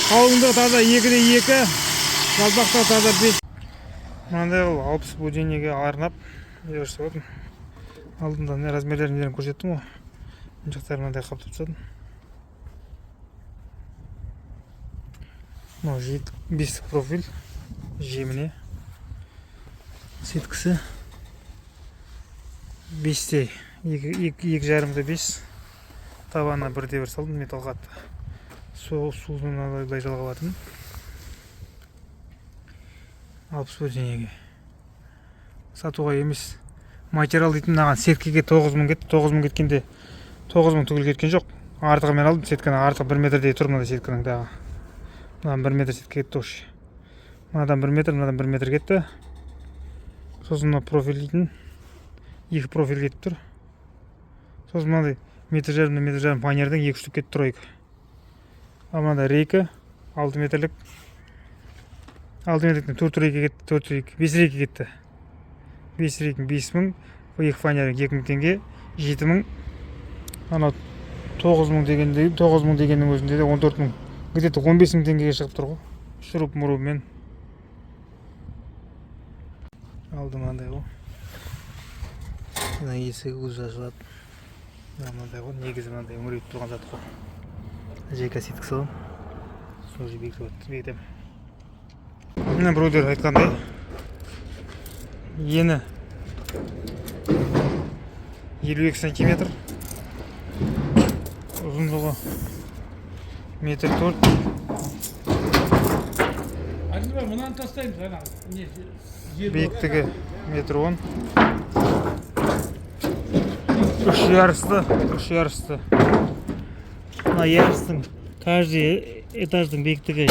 Қалыңдығы таза 2-2, жалпақтағы таза 5. Мынандай ол 60 буденеге арнап өрісіп отырмын. Алдында не размерлерін көрсеттім ғой. Жақтары мынандай қаптап тастадым. Мынау 5 профиль жеміне. Сеткісі 5-те 2,5-де 5. Табанына 1-де 1 салдым, металл қатты. Суын алай жалғап атым. 60 буденеге. Сатуға емес. Материал дейтін мынаған сеткеге 9000 кетті. 9000 кеткенде 9000 түгел кеткен жоқ. Артығы мен алдым сетканы. Артығы 1 метрдей тұр мынада сетканың дағы. Мынадан 1 метр сетке кетті ош. Мынадан 1 метр, мынадан 1 метр кетті. Сосын мына профиль дейтін 2 профиль кетіп тұр. Сосын мынандай метр жарым фанердің 2 штук кетті тройка. Ал мынада рейка 6 метрлік. 6 метрліктен 4 рейка кетті, 4 рейка, 5 рейка кетті. 5 рейкін 5000, 2 фанердің 2000 теңге, 7000. Анау 9000 дегеннің өзінде де 14000, где-то 15000 теңгеге шығып тұр ғой. Шуруп-мұрупмен. Алдым андай ғой. Мына есігі өзі ашылады. Мынандай ғой, негізі мынандай үңірейіп тұрған зат қой. Жека сеткі салам. Сол же бекітем. Мына біреулер айтқандай, ені 52 сантиметр, ұзындығы метр 4. Мынаны тастаймыз, Биіктігі метр 10. 3 ярысты. Мына ярыстың каждый этаждың биіктігі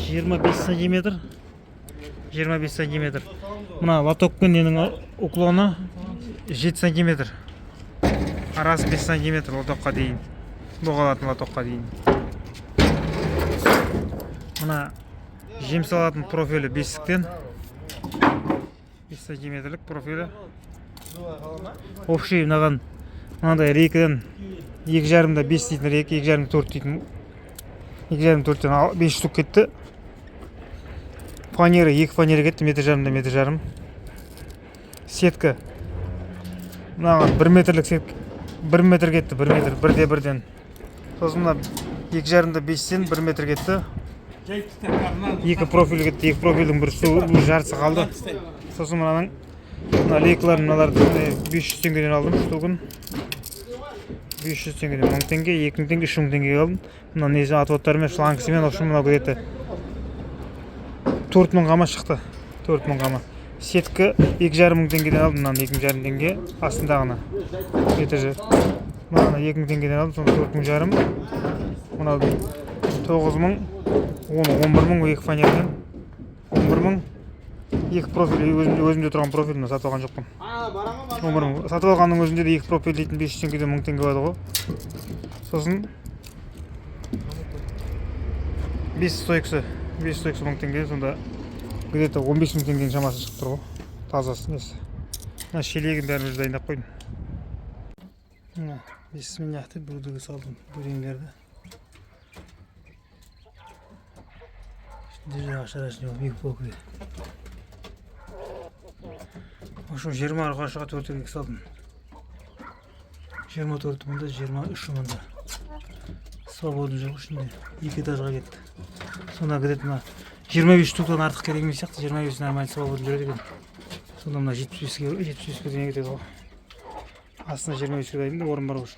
25 сантиметр. 25 сантиметр. Мына лотокпен ненің уклоны 7 сантиметр. Арасы 5 сантиметр лотокқа дейін. Боғалатын лотокқа дейін. Мына жем салатын профилі бесіктен 5 сантиметрлік профилі. Общий мынандай рейкадан 2,5-да 5 дейтін рейка, 2,5-да 4 дейтін. 2,5-4-тен 5 штук кетті. Фанері 2 фанері кетті, метр жарымда метр жарым. Сетка мынаған 1 метрлік сетка 1 метр кетті, 1 метр, 1-де 1-ден. Сосын мына 2,5-да 5-тен 1 метр кетті. 2 профиль кетті, 2 профильдің бір жартысы қалды. Сосын мына лейкаларын мыналарды 500 теңгеден алдым штугын. 500 теңгеден 1000 теңге, 2000 теңге, 3000 теңгеге алдым. Мына несі отводтарымен, шлангысымен, общем мынау где-то 4000 қама шықты. 4000 қама. Сеткі 2,5 теңгеден алдым, мынаны 2,5 теңге астындағына. Мынаны 2000 теңгеден алдым, соны 4500. Мынау 9000, 11000 2 фанерден. 11000 2 профиль өзімде тұрған профиль сатып алған жоқпын. 11000 сатып алғанның өзінде де 2 профиль дейтін 500 теңгеден 1000 теңге болады ғой. Сосын 5 стойкасы 1000 теңге, сонда где-то 15000 теңгенің шамасы шығып тұр ғой. Тазасы несі. Мына шелегін бәрін өзі дайындап қойдым. Мына бесминляқты бүрдігі салдым бүреңдерді. Держи ашарашын ол бек болу керек. Ошо 20 арқашыға 4-ге салдым. 24 мында, 23 мында. Свободный жоқ ішінде. 2 этажға кетті. Сонда где-то мына 25 штуктан артық керек емес сияқты, 25 нормально свободный береді екен. Сонда мына 75-ге дейін кетеді ғой. Астына 25-ге дайын да орын бар ғой.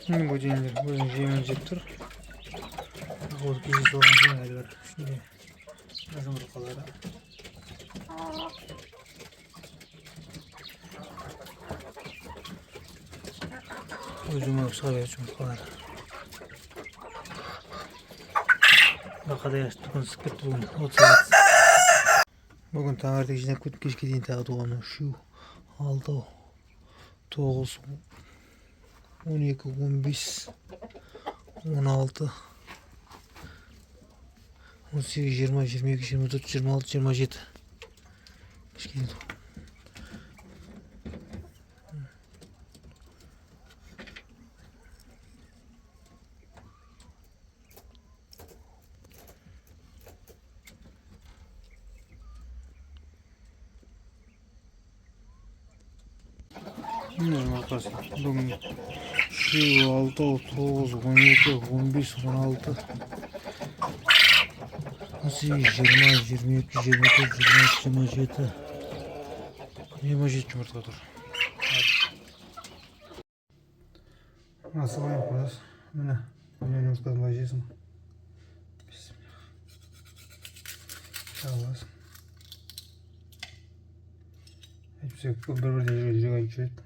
Міне буденлер өзінің жемін жеп тұр. Ол кездесі болған соң әлі бар. Ішінде жұмыртқалары. Жұмыртқа шыға береді жұмыртқалары. Бақадай ашты күн ысып кетті бүгін 30 сағат. Бүгін таңертең жинап кеттім, кешке дейін тағы туған 3, 6, 9, 12, 15, 16, 18, 20, 22, 24, 26, 27. Кішкене. Міне ортасы. Бүгін 7, 6, 9, 12, 15, 16, 18, 20, 22, 24, 26, 27. 27 жұмыртқа тұр. Асығайын қойыз. Міне, жұмыртқасын былай жесің. Шағыласың. Әйтпесе бір-бірден жүрек айтып жүреді.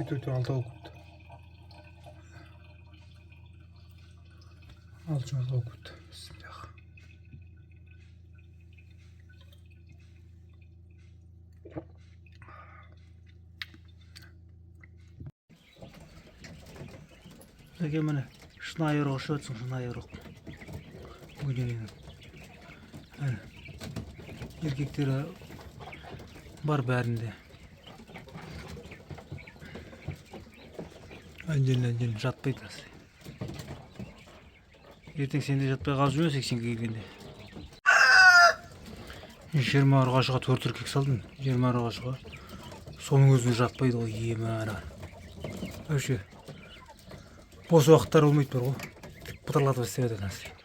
Төртеу алтау көпті. 6 жұмыртқа көпті. Бісмиллах. Әке міне шынайы ұрық ұшып өтсің, шынайы ұрық. Бүгінен еркектері бар бәрінде. Әнден жатпайды. Ертең сенде жатпай қалып жүрме 80-ге келгенде. 20 ұрғашыға 4 еркек салдым. 20 ұрғашыға. Соның өзіне жатпайды ғой, емін. Өше. Бос уақыттар болмайды бар ғой. Бұтарлатып істеп өтеді.